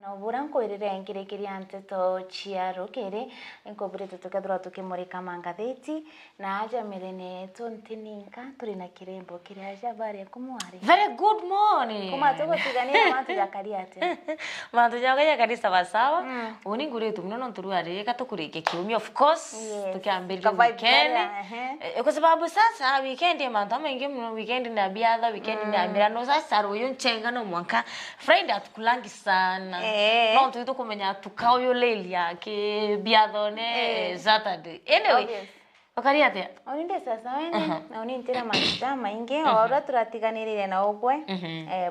No buranko irire ngire kiriante to chiaro kere inkobure tukadura tukimurika mangatheti na aja mirene tontininka turi na kirembo kiri aja bare kumwari. Very good morning. Kuma tuko tigania mantu jakari ate. Mantu jakari kari sawa sawa. Uni ngure tumno no turu ari katukurike kiumi of course. Tukiambiri weekend. Kwa sababu sasa weekend ya mantu mengi mno weekend na biadha weekend na mirano sasa royo nchenga no mwanka Friday atukulangi sana. No tuito kumenya tukao yo lelia ke biadone Saturday. Anyway. Wakari ate? Oninde sasa wene na onintena maisha maingi ora turatiganirire na ogwe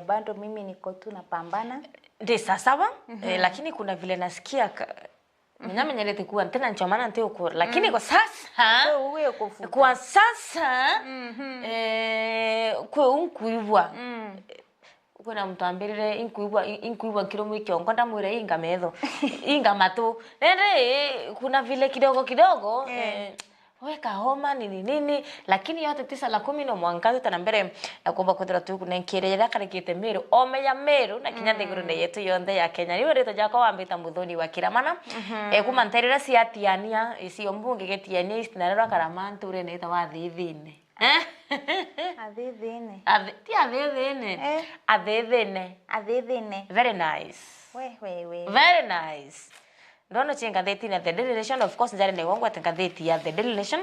bado mimi niko tu napambana. Ndio sasa lakini kuna vile nasikia Mnyamenyelete kuwa tena nchomana nteo kwa lakini kwa sasa kwa sasa kwa unkuibwa kuna mtu ambirire inkuibwa kilomo ikiongo ndamwire inga metho inga matu kuna vile kidogo weka homa nini lakini yote 9:10 no mwangazo tana mbere nakomba kudira tu kunenkirera karekete meru omeya meru na kinya thigurune yetu yonde ya Kenya riwe rito jako wambita muthoni wa kiramana kumanterera ciatiania icio mbunge getiania istinarera karamantu ure nita wa thithine athithine athithine very nice we very nice. Ndono chenga theti na The Daily Nation of course njari negongwa tenga theti ya The Daily Nation.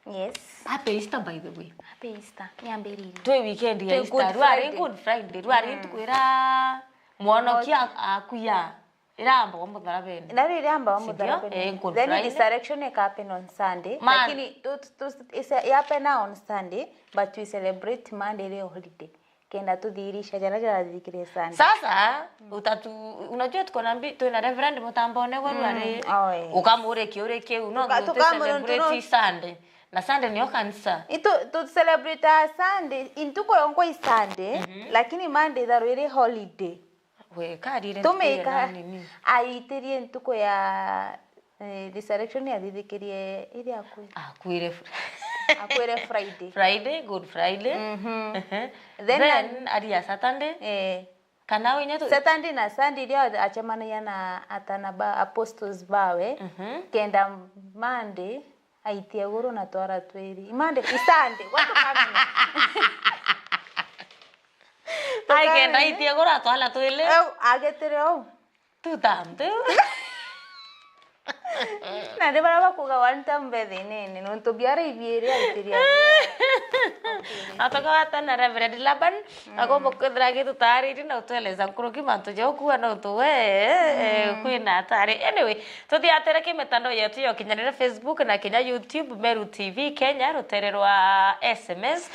Yes. Happy Easter by the way. Happy Easter. Niambiriri. Twe weekend ya Easter. Ruari good Friday. Ruari tukwira mwono kia akuya. Iramba wa muthara bene. Nari iramba wa muthara bene. Then resurrection happen on Sunday. Lakini is happen on Sunday but we celebrate Monday leo holiday. Kenda tudhihirisha jana zikire sana. Sasa unajua tuko na tuna reverend mutambone warware. Ukamure kiureke uno celebrate Sunday. Na Sunday ni kanisa. To celebrate Sunday intuko yongo Sunday lakini Monday tharwire holiday. We kadire tumeka aitirie ntuko ya resurrection ya thithikirie ile akwire Friday good Friday then adia Saturday kana wenye tu Saturday na Sunday ndio achamana na atanaba apostles bawe kenda Monday aitia goro na twara tweri Monday Sunday watu kama ai kenda aitia goro atwala twele agetere au tutamtu na de bara bakuga wanta mbethe nene no to biara ibiere aitiria ataka atana reverend Laban agomba kudra gitu tari na uteleza kuruki mantu joku na utuwe kwina tari anyway tuthi atereke metando yetu yo kinyanira Facebook na kinya YouTube Meru TV Kenya rutererwa SMS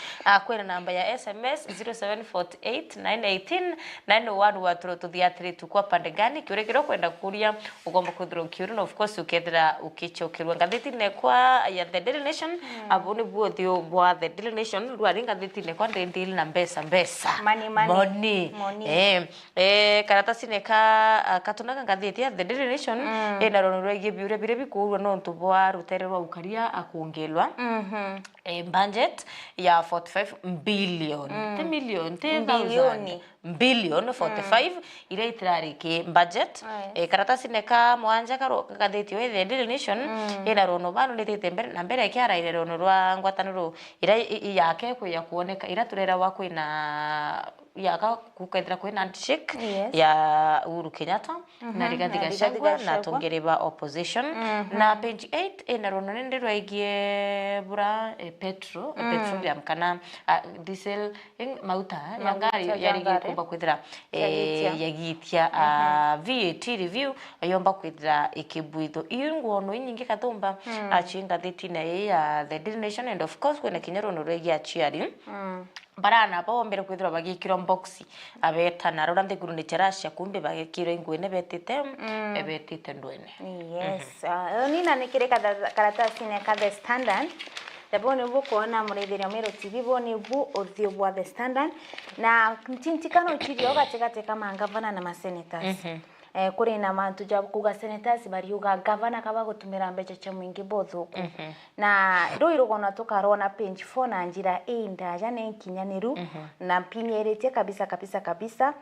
kwina namba ya SMS 0748918911 watro tuthi atiri tukwa pande gani kiurekero kwenda kuria ugomba kudra kiuru na of course ukethira ukichokirwa ngathiti ne kwa ya The Daily Nation abone buothio bwa The Daily Nation rwari ngathiti ne kwa ndendili na mbesa money karatasi ne katunaka ngathiti ya The Daily Nation na rono rwege biure bire bikurwa no ntubwa rutererwa ukaria akongelwa budget ya 45 billion billion 45 ile itrari ke budget karatasi ne ka mwanja karo gatheti we The Daily Nation ina rono bano ndete na mbere kiara ile rono rwa ngwataniro ile yake ko ya kuoneka ira turera wako ina yaka kukethira kwina handshake ya Uhuru Kenyatta na Rigathi Gachagua na tongereba opposition na page 8 ina rono ndirwa igie bura petroleum kana diesel mauta ya ngari yarigi kumba kwithira yagitia VAT review yomba kwithira ikibuitho irungo no nyingi katomba achinga thitina ya The Daily Nation and of course kwina kinyaro no regi achiari barana bombere kwithira bagikiro boxi abeta na rora nthiguru ni cherasha kumbe bagikiro ingwene betite ndwene yes nina nikireka karatasi ne ka The Standard Dabone bukuona muretheria Meru TV bone bu othio bwa The Standard na ntintikano chirio gatekateka mangavana na masenators kuri na mantu ja kuga senators bari uga governor kaba gutumira mbeca cha mwingi bothuku na nduiru gona tukarona page 4 na njira inda jana ikinyaniru na pinyeretie kabisa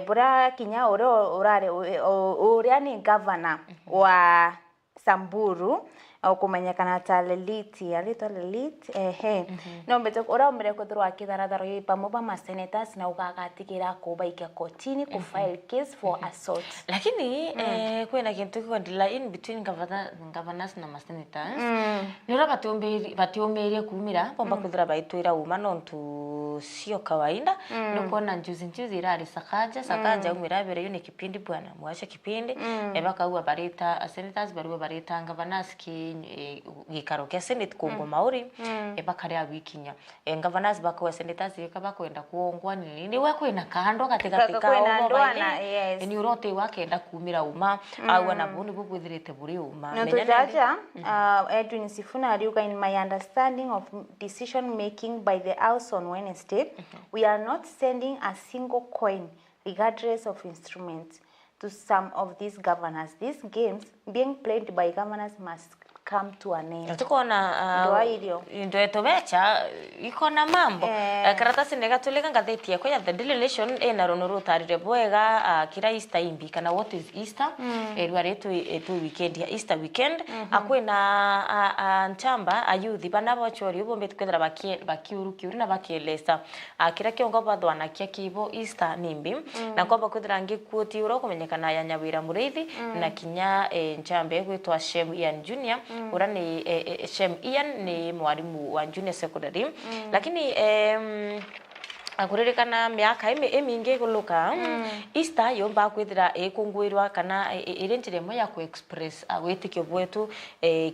bura kinya urare uria ni governor wa Samburu au kumenyekana ta Leliti alito Leliti no mbeto ora umere kuthurwa kitharatharu yi pamoba ma senators na ugagatikira kubaika kotini ku file case for assault lakini kwena kintu kikondila in between governors na senators nira batiomberie kumira pomba kuthura baitwira uma nontu sio kawaida nukona njuzi irari sakanja umira bere yuni kipindi bwana mwacha kipindi ebakaua barita senators barita governors gikaro kia senate kungo mauri ebakare abikinya governors bakawa senators bakwenda kuongwa ni wako ina kando katika ni urote wakenda kumira uma au anabuni bubwithirite buri uma Jaja Edwin Sifuna aliuga in my understanding of decision making by the House on Wednesday we are not sending a single coin regardless of instruments to some of these governors. These games being played by governors must come to an end. Tukona ndo etobecha ikona mambo karatasi negatuleka ngatheti kwa the Daily Nation ena ronoro tarire bwega kira Easter imbi kana what is Easter rwaretu weekend ya Easter weekend akwena ntamba ayuthi bana bochori ubombe twethera bakiurukiuri na bakielesa kira kiongo bathwana kia kibo Easter nimbi na kwamba kwethera ngikuoti uro kumenyekana ya Nyawira Muriithi na kinya nchambe gwitwa Shem Ian Junior ura ni Shem Ian ni mwalimu wa junior secondary lakini akuririkana miaka eminge guluka Easter yomba kwithira ekungwirwa kana irenjiremo ya ku express awetikyo bwetu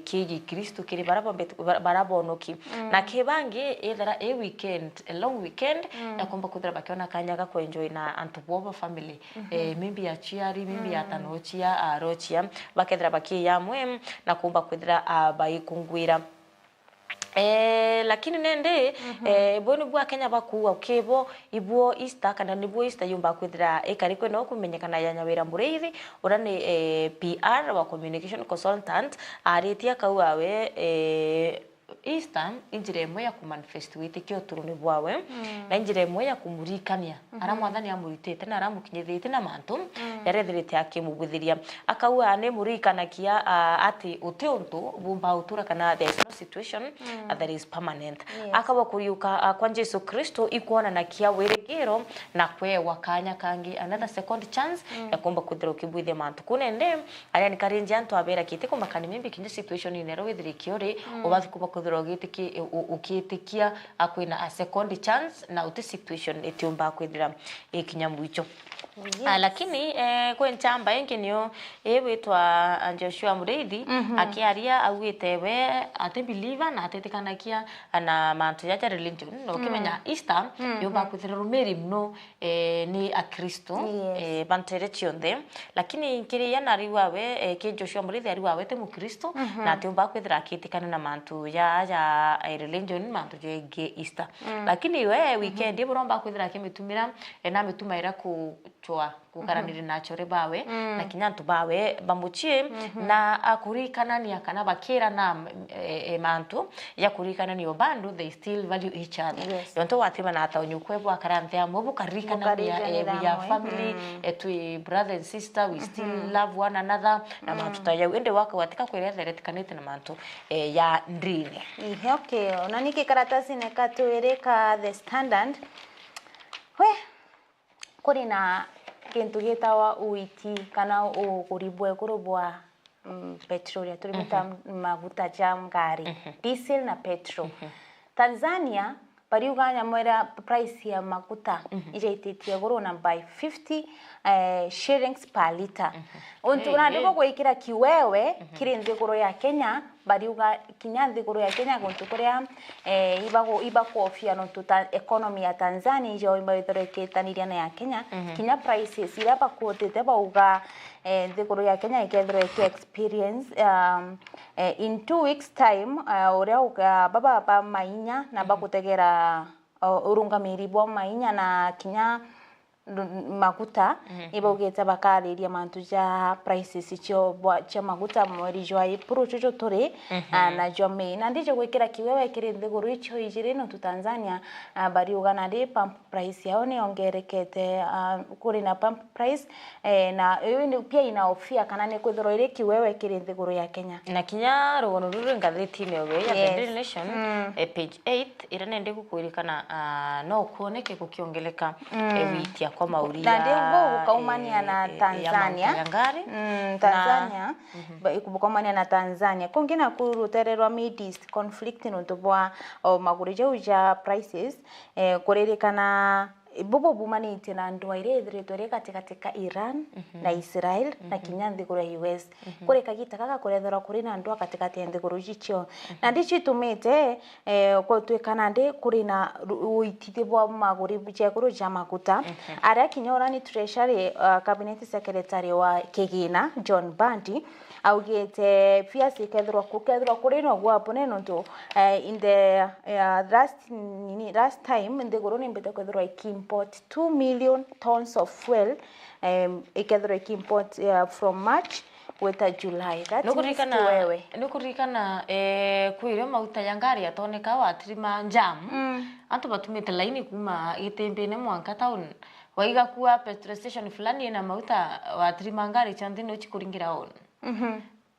kigi Kristo kiri barabonoki na kibangi ethera weekend a long weekend yakomba kwithira bakiona kanya ga ku enjoy na antubobo family maybe ya chiari maybe ya tanochia rochia bakethira bakiyamwe na kumba kwithira baikungwira lakini nende bonu bwa Kenya bakuwa ukebo ibuo Easter kana nibuo Easter yumba kwithira ekarikwe no kumenyekana ya Nyawira Muriithi urani PR wa communication consultant aritia kauawe Easter injiremo ya kumanifest witikio turuni bwawe na injiremo ya kumurikania ara mwathani amuritete na aramukinyithite na mantu yarethirite akimubuthiria akaua ne murikanakia ati uteuntu bumba utura kana there is no situation that is permanent akaba kuriuka kwa Yesu Kristo ikuona na kia weregero na kwe wakanya kangi another second chance ya kumba kuthira ukibwithia mantu kunende aya ni karinji antu abera kite kumakani mimbi kinye situation inero withirikio ri ubathi kuba ukitikia akwina a second chance na uti situation etiumba kwithira ikinyamu icho lakini kwenchamba engenio wetwa Joshua Muriithi akiaria awitewe ate believer na atetikanakia na mantu ya religion no kimenya Easter yomba kwithira rumeri mno ni a Kristo bantere chionde lakini kiri yana riwawe ke Joshua Muriithi ariwawe te mu Kristo na ateumba kwithira akitikana na mantu ya religion mantu je Easter lakini we weekend buromba kwithira kimitumira na mitumaira ku chwa kukaraniri nachore bawe na kinyantu bawe bamuchie na akurikana ni akana bakira na mantu ya kurikana ni obandu they still value each other yonto watima na ata onyukwebo akarante amobu karikana ya family to brother and sister we still love one another na mantu ta yau ende waka watika kweretheretikanite na mantu ya ndrini okay onaniki karatasi nekatwereka The Standard kuri na kintu gitawa uiti kana ukuribwe kurubwa petrol ya tulimita maguta jam gari diesel na petrol Tanzania pariuganya mwera price ya maguta ijaititie guruna by 50 shillings per liter untu unandiko kuikira kiwewe kiri nthiguru ya Kenya bariuga kinya nthiguru ya Kenya guntu kuria iba kofia no tuta economy ya Tanzania jo ibaithoreketaniria na ya Kenya kinya prices iraba kuotete bauga nthiguru ya Kenya ikethire ki experience in 2 weeks time uria baba mainya na bakutegera urungamiri bwa mainya na kinya maguta ibaugite bakariria mantu ja prices cio cia maguta mweri jwa April chucho turi na jwa May na ndijo gwikira kiwewe kiri thiguru icio ijiri no tu Tanzania bari ugana ndi pump price yao ni ongerekete kuri na pump price na iyo pia inaofia kana ni kwithiro iri kiwewe kiri thiguru ya Kenya na kinya rugono ruru ngatheti-ini oyo ya The Daily Nation page 8 ira nende gukwirikana no kuoneke gukiongeleka witia kwa mauria na ndio gukaumania na Tanzania Tanzania ikubukomania na Tanzania kungina kurutererwa Middle East conflict no tubwa magurije uja prices kuririkana bobo bumanite na ndo aire tore katika Iran na Israel na kinyanthi kure US kure kagita kaka kurethera kuri na ndo katika tende kurujicho na ndichi tumete ko twekana ndi kuri na uitite bwa maguri buche kuru jamakuta ara kinyora ni treasury cabinet secretary wa Kegina John Bandi augete pia sikethro kuri no gwapo neno to in the last time ndegoro ni mbete kwethro import 2 million tons of fuel ikethro import from March weta July that nukurikana kwire mauta ya ngari atoneka watirima jam antu batumite laini kuma itembene mwanka town waiga kuwa petrol station fulani na mauta watirima ngari chanthini uchikuringira on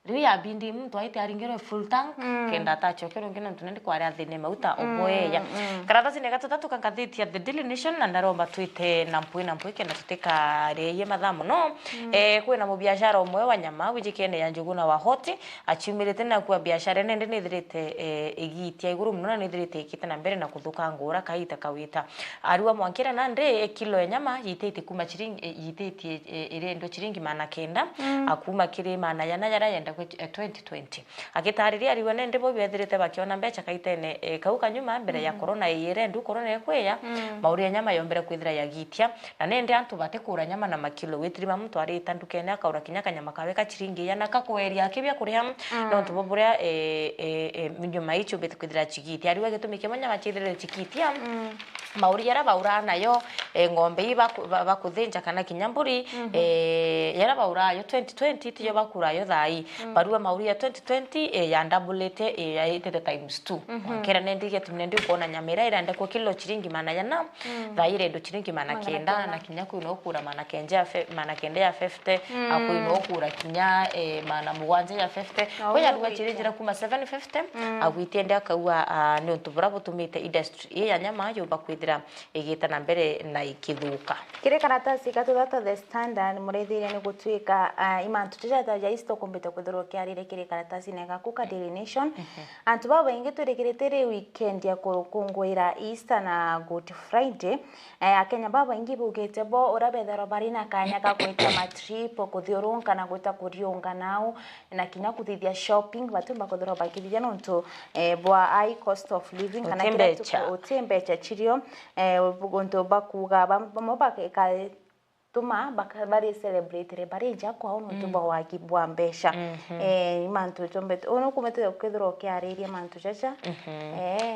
riu ya bindi mtu aite aringero full tank kenda tachokero ngina tunende kwa rathine mauta oboeya karatasi ne gatatu kangathiti ya The Daily Nation na ndaromba twite na mpui kenda tuteka reye mathamu no kwina mu biashara omwe wa nyama wijikene ya njuguna wa hoti achimirite na kwa biashara nende nithirite igitia iguru muno na nithirite ikite na mbere na kuthuka ngura kaita kawita ariwa mwankira na nde kilo ya nyama yitete kuma chiringi yitete irendo chiringi mana kenda akuma kiri mana yana yara 2020 agitariria ariwe nende bo bethirite bakiona mbecha kaitene kauka nyuma mbere ya corona yire ndu corona yakweya mauri nyama yombere kwithira yagitia na nende antu bate kura nyama na makilo witirima mtu ari tandukene akaura kinyaka nyama kawe ka chiringi yana kakweria kibya kuriha no ntu boburia nyuma icho bete kwithira chigitia ariwe gitumike nyama chithire chikitia mauri yara baura nayo ngombe iba bakuthinja kana kinyamburi yara baura yo 2020 tiyo bakura yo thai barua mauri ya 2020 ya doublete ya itete times 2 kera nende getumnende kuona nyamira irande kwa kilo chiringi mana yana thaire ndo chiringi mana kenda na kinyaku inokura mana kenja mana kende ya 50 ako inokura kinya mana mugwanje ya 50 kwa yadwa chiringira kuma 750 agwitende akaua ni untubura butumite industry ya nyama yo bakwithira igita na mbere na ikithuka kire karatasi katudata The Standard murethire ni gutwika imantu tujata ja isto kompete kwithirwo kiarire kire karatasi nega kuka Daily Nation antu baba ingi turekeretere weekend ya kurukungwira Easter na Good Friday akenya baba ingi bugete bo urabethero barina kanya ka kwita matrip kuthiurunga na gwita kuriunga nao na kinya kuthithia shopping batumba kuthiro bakithia nonto bwa high cost of living kana kira utembecha chirio bugonto bakuga bamobaka tuma bakabari celebrate bari ja kwa ono tuba wakibwa mbesha mantu tombet ono kumete kwithiro kiariria mantu chacha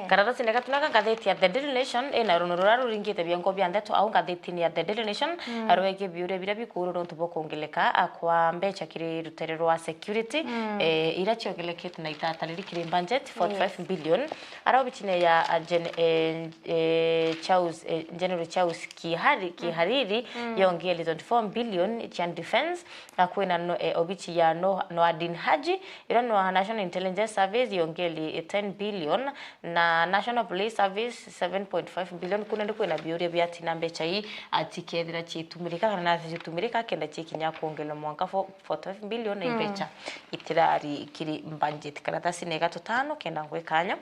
karatasi nega tunaka gatheti ya The Daily Nation ena runurura ringite byango byandeto au gatheti ya The Daily Nation arwege biure bira bikuru no tubo kongeleka akwa mbecha kiri ruterero wa security ira chiogelekete na itata lirikire budget 45 billion arabichine ya General Charles Kihariri yonge 24 billion cha defense na kwena obichi ya Noadin Haji ira no National Intelligence Service yongeli 10 billion na National Police Service 7.5 billion kuna ndiko na biure bya tinambe chai atikethira chitumurika kana na chitumurika kenda chikinya kuongela mwanka 45 billion na ibecha itirari kiri budget karatasi nega tutano kenda ngwekanya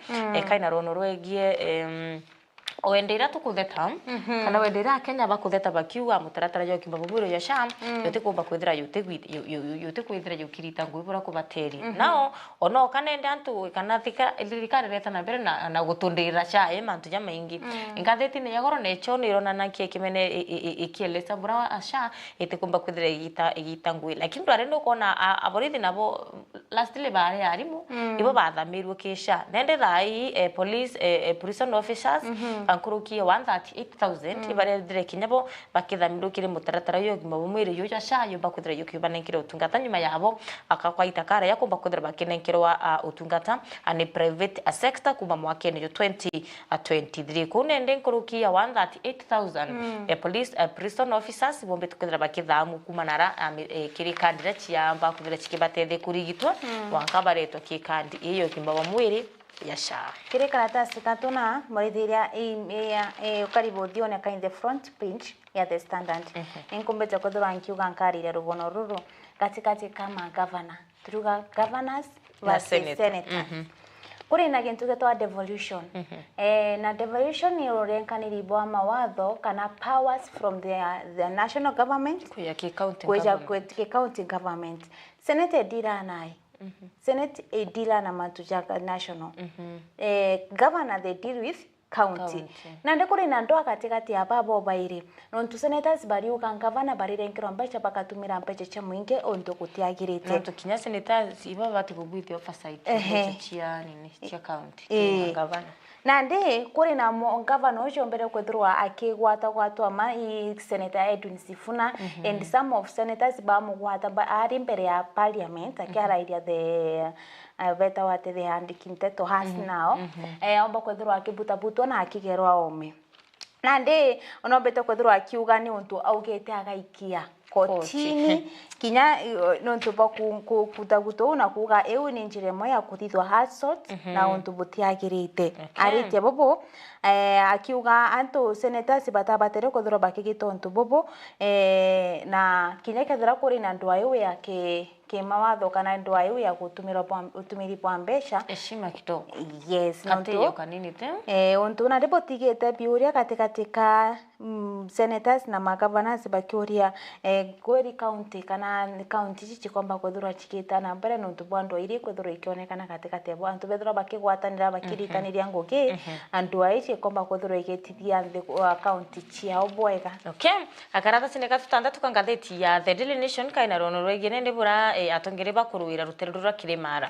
kaina rono rwegie oendera tukutheta kana wendera Kenya bakutheta bakiuga mutaratara yo kimbabuburo ya sham yote kumba kwithira yote kwithira yukirita ngwibura kubateri nao ono kanende antu kana thika lirikare reta na mbere na gutundira cha mantu ya maingi ingatheti ne yagoro ne chono irona na kimene ikieleza bura asha ite kumba kwithira igita ngwi lakini ndware no kona aborithi nabo lastly bare arimu ibo bathamirwo kisha nende thai police prison officers bankurukia 138,000 ibare dire kinyabo bakithamiro kire mutaratara yo gima bumwire yo jasha yo bakuthira yo kibanenkire utungata nyuma yabo akakwaita kara yako bakuthira bakinenkirwa utungata ani private sector kuma mwakene yo 2023 kunende nkurukia 138,000 police prison officers bombe tukuthira bakithamu kuma nara kiri kandira chiamba kuthira chikibatethe kurigitwa wankabaretwa kikandi iyo gima bumwire yasha kire karatasi katuna morithiria karibu thione ka in the front page ya the Standard inkumbete kuthura nkiuga nkarire rubono ruru katikati kama governor turuga governors versus senator kuri na gintu getwa devolution na devolution ni urenkaniri bwa mawatho kana powers from the national government kuya ki county government senate dira nai Senate deal na matuja national. Governor they deal with county. Na ndekuri na ndoa katikati ya babo bairi. Nontu senators bari ukangavana bari renkiro mbecha bakatumira mbecha cha mwinge onto kutiagirite. Nontu kinya senators iba bati kubuthi oversight chia nini chia county governor. Nande kuri na governor ucio mbere kwethirwa akigwatwa ma senator Edwin Sifuna and some of senators ba mugwata ba ari mbere ya parliament akiarairia the veta wate the handikinte to has now omba kwethirwa akibutabutwa na akigerwa ome nande onombete kwethirwa akiuga ni untu augete agaikia kotini kinya nontu ba kutaguto na kuga eu ni njire moya kuthithwa hasot na untu butiagirite aritie bobo akiuga antu senators batabatere kuthura bakigito untu bobo na kinya kathira kuri na ndwa eu yake mawatho kana ndwa eu ya gutumira utumiri bwa mbeca heshima kidogo yes nontu kanini te untu na ribotigete biuria katika senators na magavana bakiuria kweri county kana county cici kwamba kuthura chikita na mbere nontu bwando iri kuthura ikionekana katika tebo antu bethura bakigwatanira bakiritanira ngugi andu aici kwamba kuthura igitithia county ciao bwega okay akarata sineka tutandatu kangatheti ya The Daily Nation kaina rono rwegene ndibura atongere bakuruira ruterura kirimara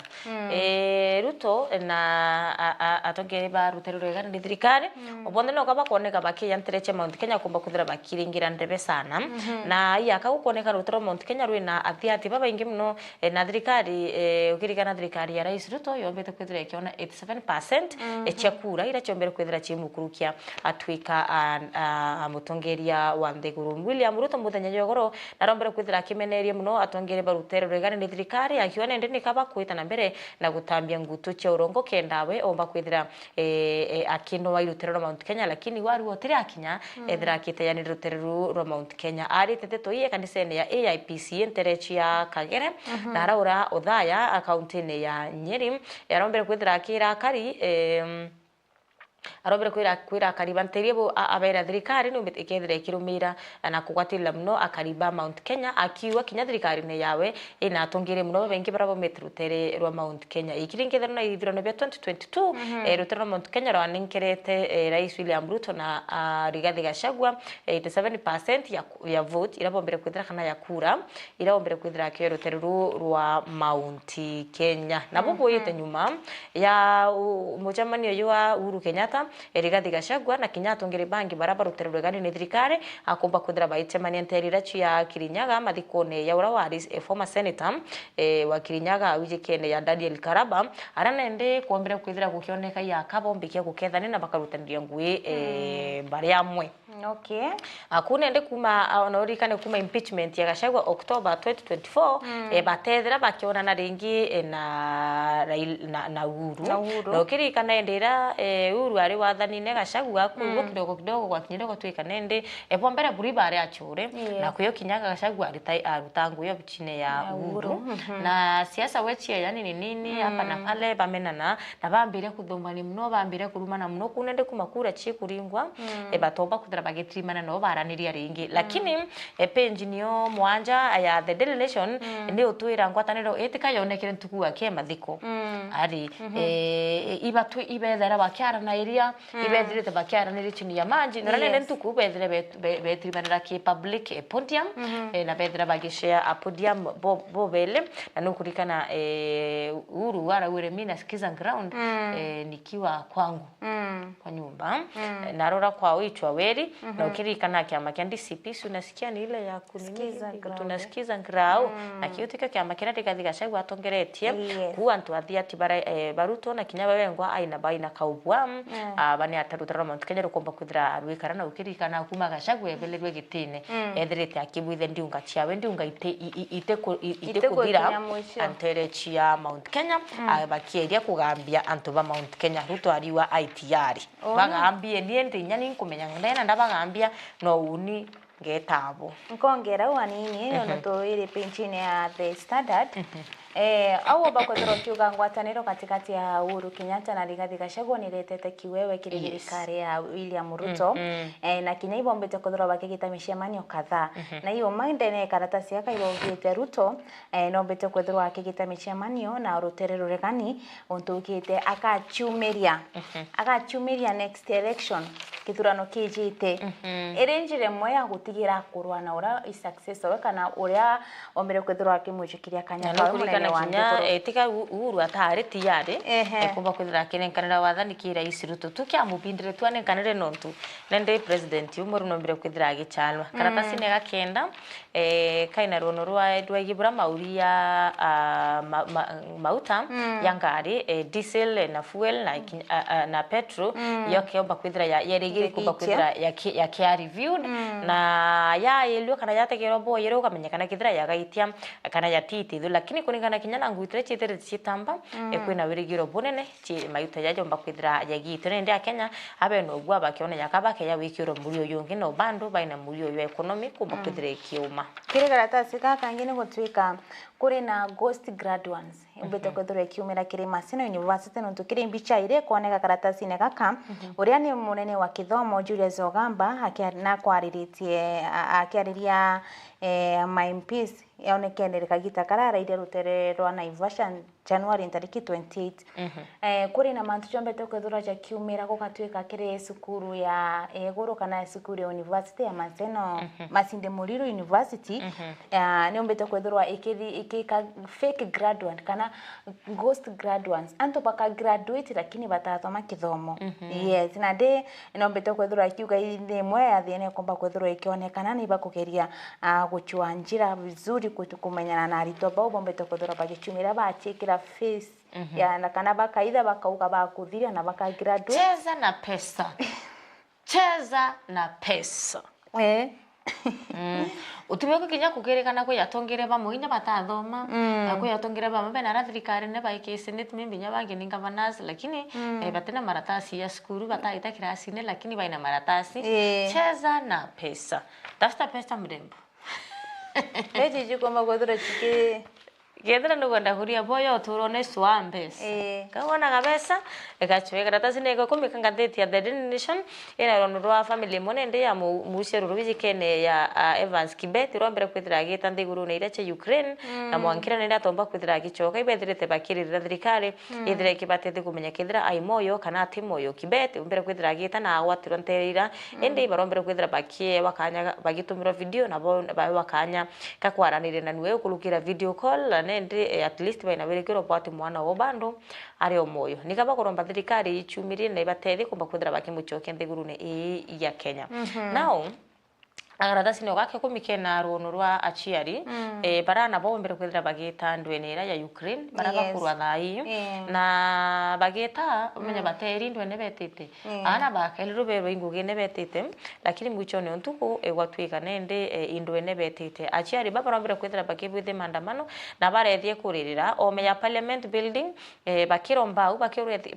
ruto na atongere ba ruterura igana ni thirikari obonde no kaba kuoneka bakiyantereche Mount Kenya kumba kuthira bakiringira ndebe sana na yaka gukoneka rutero Mount Kenya rwina athiati baba ingi muno na thirikari ukirigana thirikari ya Rais Ruto yombete kwithira ikiona 87% echakura ira chombere kwithira chimukurukia atwika mutongeria wa Nthiguru William Ruto muthenya yogoro narombere kwithira kimenerie muno atongere barutero regane ni thirikari akiona ndini kaba kuita na mbere na gutambia ngutu cha urongo kendawe omba kwithira akino wa irutero Mount Kenya lakini wari wotire akinya ethira kiteyanira rutero ro Mount Kenya ari teteto iye kanisene ya AIPC enterechi ya Kagere na araura Othaya akaunti ya Nyeri yarombere kwithira akira kari arobere kwira karibanterie bo abera thirikari no ikethire kirumira na kugwatira muno akariba Mount Kenya akiwa kinya thirikari ne yawe ina atongire muno bengi barabo metrutere rwa Mount Kenya ikiringethero na ithirano bya 2022 rutero Mount Kenya rwa ninkerete Rais William Ruto na Rigathi Gachagua 87% ya vote irabombere kwithira kana ya kura irabombere kwithira kyo rutero rwa Mount Kenya na bobo yete nyuma ya mujamanio ywa Uhuru Kenyatta Rigathi Gachagua na kinya atongere bangi baraba ruterero gani ni thirikari akomba kuthira baitemania nterira chu ya Kirinyaga mathikone ya ura wari former senator wa Kirinyaga wijikene ya Daniel Karaba aranende kuombera kwithira gukioneka ya kabombikia gukethane na bakarutaniria ngui bari amwe okay akunende kuma onorikane kuma impeachment ya Gachagua October 2024 batethira bakiona na ringi na Uhuru no kirikana endera Uhuru ari wathanine Gachagua kuwa kidogo kwa kinyoko twikanende bombera buri bare achure na kuyo kinyaga Gachagua arutangu yo bichine ya Uhuru na siasa wechie yani nini hapa na pale bamenana na bambire kuthomani mno bambire kurumana mno kunende kumakura chi kuringwa batomba kuthira bagitrimana no baraniria ringi lakini page niyo mwanja ya The Daily Nation ni utwira ngwataniro etika yonekire ntuku ake mathiko ari ibatu ibethera bakiarana iria ibethirite bakiarana iri chini ya manji no rene ntuku bethere betrimanira ki public podium na bethera bagishare a podium bo bele na nukurikana uru wara wire mina skiza ground nikiwa kwangu kwa nyumba narora kwa wichwa weri na ukirikana kiama kia DCP unasikia ni ile ya kuniniza tunasikiza ngrao na kiutika kiama kina tigathiga cegwa atongeretie ku antu athia ati baruto na kinya wengwa aina baina kaubwa bani atarutara Mount Kenya rukomba kwithira rwikara na ukirikana kuma gacagwe ebelerwe gitine ethirite akibwithe ndiunga ciawe ndiunga ite kuthira antere cia Mount Kenya bakieria kugambia antu ba Mount Kenya rutwariwa ITR bagambie nie ndinya ni kumenya ndena ndabagambia no uni getabo nkongera wanini ono to ile penchine ya The Standard au bakothoro kiuga ngwataniro katikati ya Uhuru Kenyatta na Rigathi Gachagua niretete kiwewe kile thirikari ya William Ruto na kinya ibombete kothoro bakigita mishemanio kadhaa na hiyo mandene karatasi yaka irogiete Ruto no bete kothoro akigita mishemanio na rutere ruregani ontugite akachumiria next election kithurano kijite erenjire moya gutigira kurwa na ura is successful kana uria ombere kothoro akimwichikiria kanya kana kinya etika Uhuru atari tiyari kumba kwithira kinenkanira wathani ki rais Ruto tukiamubindire twane kanire nontu nende president umuru nombire kwithira agichalwa karatasi nega kenda kaina rono rwa gibura mauria mauta ya ngari diesel na fuel na petrol yoke omba kwithira yerigiri kumba kwithira ya kia reviewed na ya yelio kana yategero boyero kamenyekana kwithira yagaitia kana yatiti lakini kuningana kinyana ngwitire chitere chitamba ekwina wirigiro bunene chi mayuta yajomba kwithira yagitire ndi Kenya abe no gwa bakione yakaba ke ya wikiro muri yongi no bando baina muri yo economy kumba kwithira ikiuma kire karatasi kangine gutwika kuri na ghost graduates mbete kwithira ikiumira kire Maseno University no tukire mbicha ire kuoneka karatasi ne kaka uria ni munene wa kithomo Julius Ogamba akiarina kwariritie akiariria my peace yaonekene kagita karara ide rutere rwa Naivasha January 28 kuri na mantu chombete kwithira ja kiumira gukatwika kire sukuru ya egoro kana sukuru ya University ya Masinde Muliro University ni ombete kwithira ikika fake graduate kana ghost graduates anto baka graduate lakini batathoma kithomo yes na de ni ombete kwithira kiuga ine mwe ya thine komba kwithira ikionekana ni bakugeria guchua njira vizuri kumenyana na arito bao bombete kwithira bagichumira bachikira face ya na kana bakaitha bakauka bakuthiria na baka graduate cheza na pesa utubeko kinya kugerekana ko yatongere ba muhinya batathoma ko yatongere ba mabena na thirikari ne baikese net mimbinya bange ninga banasi lakini batena maratasi ya skuru bataita kirasi ne lakini baina maratasi cheza na pesa tafuta pesa mrembo Eji jikoma kwithira chike gethera nugenda huria boyo turone swambes kagona kabesa ekachwe karatasi nego kumika ngatheti ya The Daily Nation ina rono rwa family monende ya mucero rubijikene ya Evans Kibet rombere kwithira agita nthiguru ne irache Ukraine na mwankira ne ndatomba kwithira agichoka ibethirite bakirira thirikari ithire kibatete kumenya kithira ai moyo kana ati moyo Kibet umbere kwithira agita na agwatirwa nterira ende barombere kwithira bakie wakanya bagitumira video na bo wakanya kakwaranire na niwe ukulukira video call nende at least baina werekero pati mwana wo bando ari omoyo nikaba koromba thirikari ichumirie na ibatethi kumba kwithira bakimuchoke nthiguru ne ya Kenya now agaratasi no gake kumikena rono rwa achiari barana bo mbere kwithira bagita ndwenera ya Ukraine baraba kurwa thaiyo na bagita umenya bateri ndwene betete ana bakelero bero inguge ne betete lakini mwichone ontuko egwatwika nende indwene betete achiari baba mbere kwithira bakibwithe mandamano na barethie kuririra omeya parliament building bakiromba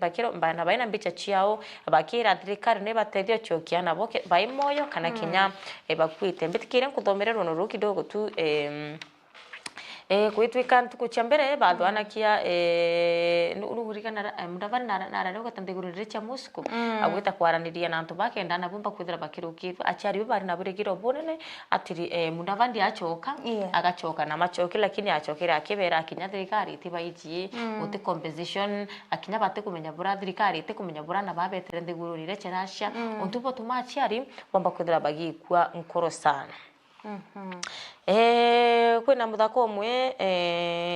bakiromba na baina mbicha chiao bakira thirikari ne batethio chokia na boke baimoyo kana kinya kwite mbitikire kuthomera rono ru kidogo tu kwitwika ntuku cia mbere bathwanakia nurigana Mudavadi narare ugatanthigurire cia musku agwita kwaraniria na antu bakenda na bumba kwithira bakiruki aciari bari na burigiro bunene atiri Mudavadi achoka agachoka na machoki lakini achokera akibera akinya thirikari itibaiji uti compensation akinya bate kumenya bura thirikari ite kumenya bura na babetere nthigurire cerasha untubo tumaciari bumba kwithira bagikwa nkoro sana. Kwina muthako umwe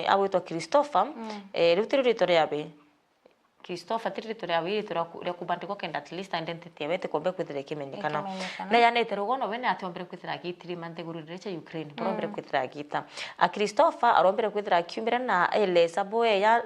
awitwa Christopher riu rito riabe Christopher rito riabe rito ria kubandikwa kenda at least identity yawe tikombe kwithira kimenyekana na yanete rugono wene atombere kwithira gitiri manthigurire cia Ukraine borombere kwithira gita a Christopher arombere kwithira kiumira na eleza boe ya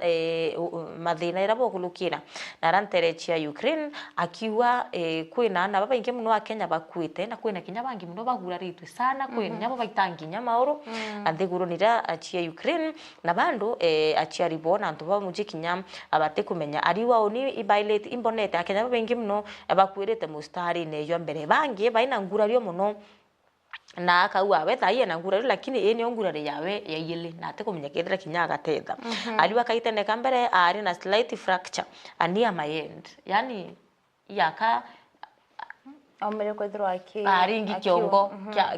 mathina ira bogulukira na rantere cia Ukraine akiwa kwina na baba ingi muno wa Kenya bakwite na kwina kinya bangi muno baguraritwe sana kwina nyabo baitangi nyamauru anthigurunira cia Ukraine na bandu aciari bona antu ba mujikinya abate kumenya ariwa oni ibailate imbonete akenya bengi muno abakwirite mustari neyo mbere bangi baina ngurario muno na akaua we thaiye na ngurario lakini ene ngurario yawe yaiyele na ate kumenya kethira kinya gatetha ariwa kaiteneka mbere ari na slight fracture near my end yani yaka omere kwithirwa ringi kiongo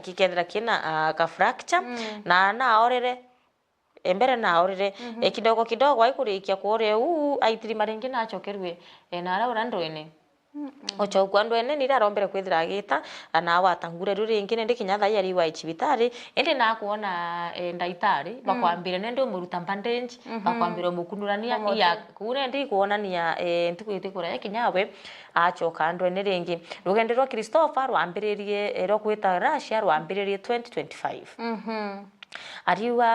kikethira kina ka fracture na orere embere na orire kidogo aikurikia kuore aitiri maringi na achokerwe na ara urandwene ochokwa ndwene nira rombere kwithira agita na watangure ruringi ndi kinyatha yari wa chibitari ende na kuona ndaitari bakwambire nende umuruta bandage bakwambire mukundurania ya kure ndi kuonania ntukwite kura kinyawe achoka ndwene ringi rugende rwa Christopher rwambiririe ro kwita Russia rwambiririe 2025 ariwa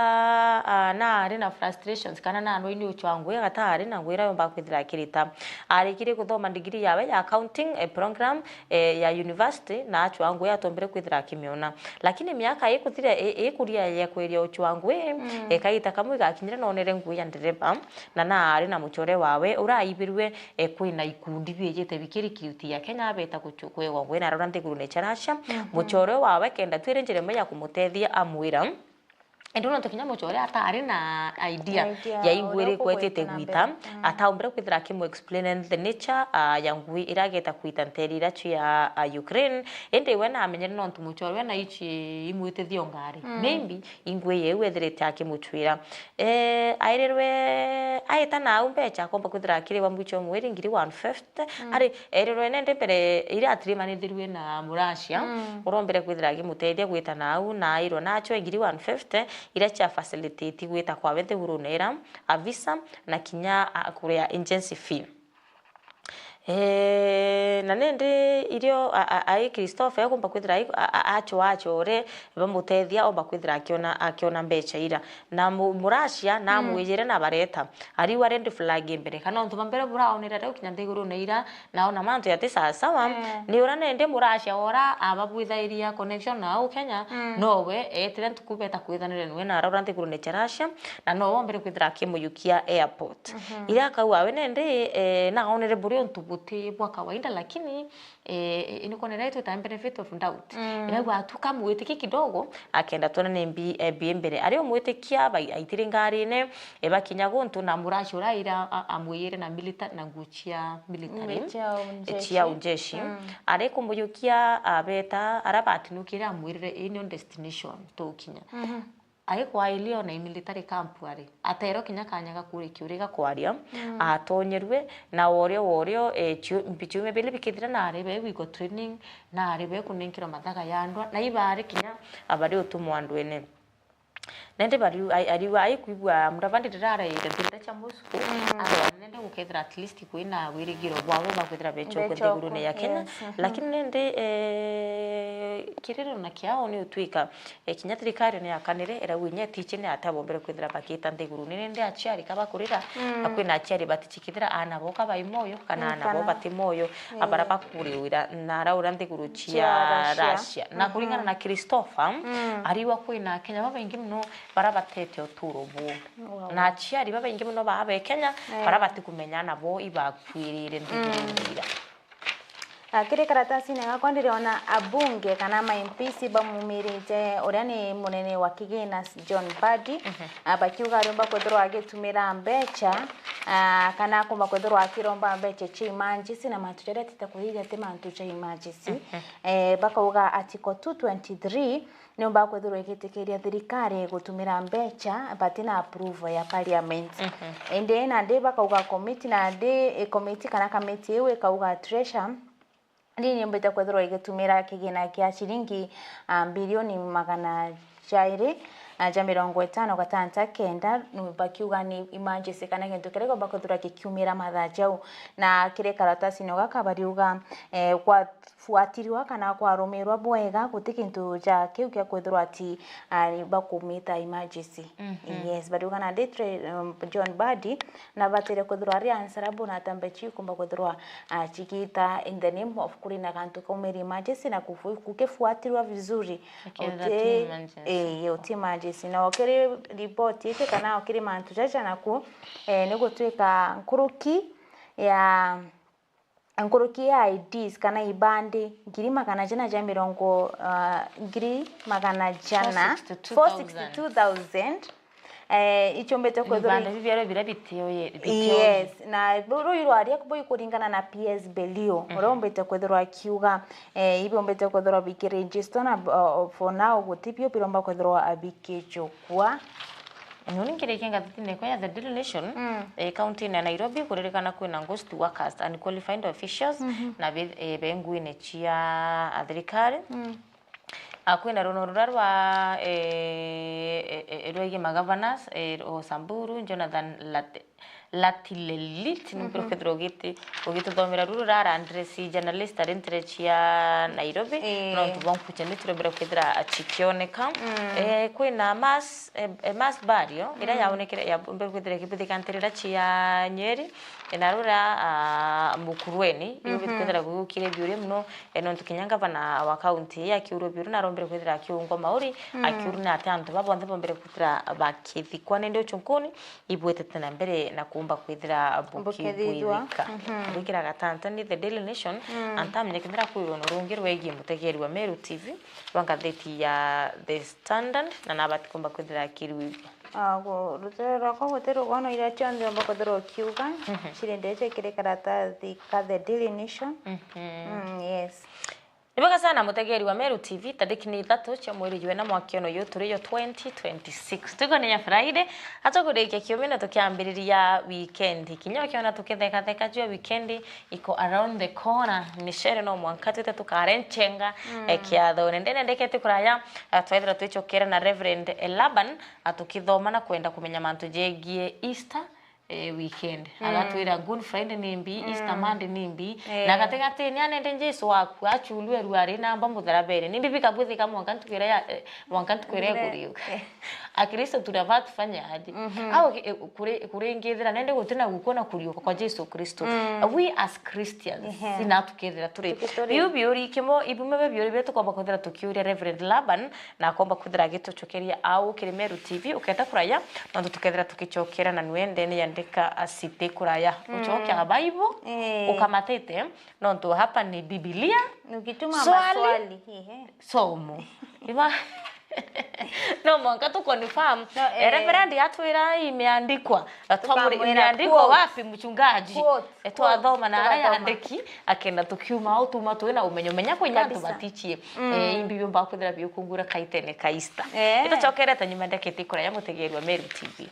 na ari na frustrations kana na no ini uchwangu gatari na ngwira yomba kwithira kirita arikire kuthoma degree yawe ya accounting program ya university na achwangu atombere kwithira kimiona lakini miaka ikuthira ikuria ya kweria uchwangu kaita kamwe gakinyira nonere nguya ndereba na ari na muchore wawe uraibirwe kwina ikundi biejete bikirikiriti ya Kenya beta kuchukwewa ngwina rora nthiguru ne charasha muchore wawe kenda twirenjere meya kumutethia amwira Endo no tokinya muchore atari na idea ya ingwiri kwetete gwita ataumbere kwithira kimu explain the nature ya ngui irageta kwita nterira ya Ukraine ende wena amenyere no ntumuchore wena ichi imwite thiongari maybe ingwe yewe etherete akimuchwira airerwe aita na umbecha komba kwithira kiri wa mwicho mweri ngiri 150 ari ererwe nende pere ira atrimanithirwe na Murasia urombere kwithira kimutethia gwita nau na iro nacho ngiri 150 ira cha facilitate gwita kwa wethe urunera a visa na kinya kuria agency fee na nende irio ai Christopher kumba kwithira achore bamutethia omba kwithira akiona mbecha ira na Murasia na mwijire na bareta ari wa red flag mbere kana ntuma mbere buraonera rero kinya nthiguru neira naona mantu yate sawa ni ura nende Murasia ora ababwithairia connection na Kenya nowe etire ntukubeta kwithanire nwe na ura nthiguru ne charasha na no wombere kwithira kimuyukia airport ira kawa we nende na onere buri buti bwa kawaida lakini inikonera itu time benefit of doubt ina watu kama wetiki kidogo akenda tona nembi mbere ari omwetikia bai aitire ngarine bakinya gontu na Murasia uraira amwire na military na nguchia military chia unjeshi ari kumbuyukia abeta arabatinukira amwire in destination to kinya ai kwa ilio na military camp ari atero kinya kanyaga kure kiuriga kwaria atonyerwe na worio mpichume bele bikithira na arebe wiko training na arebe kunenkira mathaga yandwa na ibare kinya abari utumwandwene nende bari ariwa aikuigwa Mudavadi rara ira cha Moscow nende gukethira at least kwina wirigiro bwabo bakwithira becho kwithiguru ne ya Kenya lakini nende kirero na kiao ni utwika kinya thirikari ne yakanire era winya tichine atabombere kwithira bakita nthiguru nende aciari kabakurira akwina aciari batichikithira anaboka baimoyo kana anabo batimoyo abara bakuriwira na raura nthiguru chia Russia na kuringana na Christopher ariwa kwina Kenya babengi muno barabatete oturobo na aciari babengi muno babe Kenya barabati kumenya nabo ibakwirire nthiguru kire karatasi nega kwa ndiriona abunge kana ma MPs bamumirite uria ni munene wa kigina John Mbadi bakiuga arumba kwethirwa agitumira mbecha kana kumba kwethirwa akiromba mbecha cha emergency na matutere titakuthithia te mantu cha emergency bakauga article 223 nyumba kwethirwa igitikiria thirikari gutumira mbecha batina approve ya parliament ende na ndi bakauga committee na ndi committee kana committee iwe kauga treasure ndini mbeta kwethirwa igitumira kigina kia shilingi bilioni 200 ja 59 bakiuga ni emergency kana gintu kirego bakothura kikiumira mathajau na kire karatasi no gakabariuga kwa fuatiriwa kana kwa romerwa bwega gutikintu ja kiu kia kwethirwa ati bakumita emergency yes bariuga na detre John Mbadi na batire kwethirwa ari answerable na tambechi kumba kwethirwa chikita in the name of kurina kantu kumira emergency na kukefuatiriwa vizuri ote emergency na okere report yake kana okere mantu jaja naku nigutwika nkuruki ya IDs kana ibande ngiri magana jana ja mirongo ngiri magana jana 462,000 ichombete kwethira ibande bibyaro birabitiyo yes na buru irwaria kuboy kuringana na PS Belio urombete kwethira kiuga ibombete kwethira biki register na for now gutipio biromba kwethira abikejo kwa Nuni kirekenga tine kwa the Daily Nation county na Nairobi kuririkana kwina ghost workers and qualified officials na bengu ine chia athirikari kwina runo rwa rwege governors o Samburu Jonathan Latilelit ni Pedro ugituthomera ruru rara Andresi journalist arentre chia Nairobi no tubonku chene turobera kwithira achikioneka kwina mass barrio ira yaonekera ya kwithira kibithikantirira chia Nyeri enarura mukurweni iyo kwithira gukire biure muno eno tukinyanga bana wa county ya Kiuru biuru na rombere kwithira kiungo mauri akiuru na atantu babonde bombere kwithira bakithikwa nende chunkuni ibwetete na mbere na kumba kwithira bukithika bikira gatanta ni the Daily Nation antamye kindira kuirono rungirwa igi mutegeri wa Meru TV wangatheti ya The Standard na nabati kumba kwithira kirwi rutero ko gutero gono ira chande mbakotero kiuga chirendete kire karata the Daily Nation yes Nibaga sana mutegeri wa Meru TV tariki ni 3 cia mweri jwe na mwakiono yo turiyo 2026 tuko ni ya Friday atogurike kiumina tukiambiriria weekend kinyo kiona tukitheka theka jwa weekend iko around the corner ni shere no mwankati tukarenchenga kiatho ndene ndekete kuraya twethira twicokera na Reverend Laban atukithoma na kwenda kumenya mantu jegie Easter weekend agatwira Good Friday nimbi Easter Monday nimbi na gategate nyane Jesu waku achulwe ruari namba mutharabere nimbi bikabwithika mwankantu kwire kuriyo akristo turavat fanya hadi au kurengethera nende gutina gukona kuriyo kwa Jesu Kristo we as Christians sina tukethera turi biuri kimo ibume biuri betu kwa bakothera tukiuria Reverend Laban na komba kuthira gituchokeria au kiri Meru TV uketa kuraya ndo tukethera tukichokera na nwende ni andika asite kuraya uchokia Bible ukamatete ndo hapa ni Biblia ukituma maswali somo iba no mwanga tu confirm reverend atwira imeandikwa imeandikwa wapi mchungaji etwathoma na ara yandiki akenda tukiuma au tuma twina umenyo menya kwenyantu batichie imbibyo mbakuthira byo kungura kaitene kaista itachokereta nyimandekete kura ya mutegeri wa Meru TV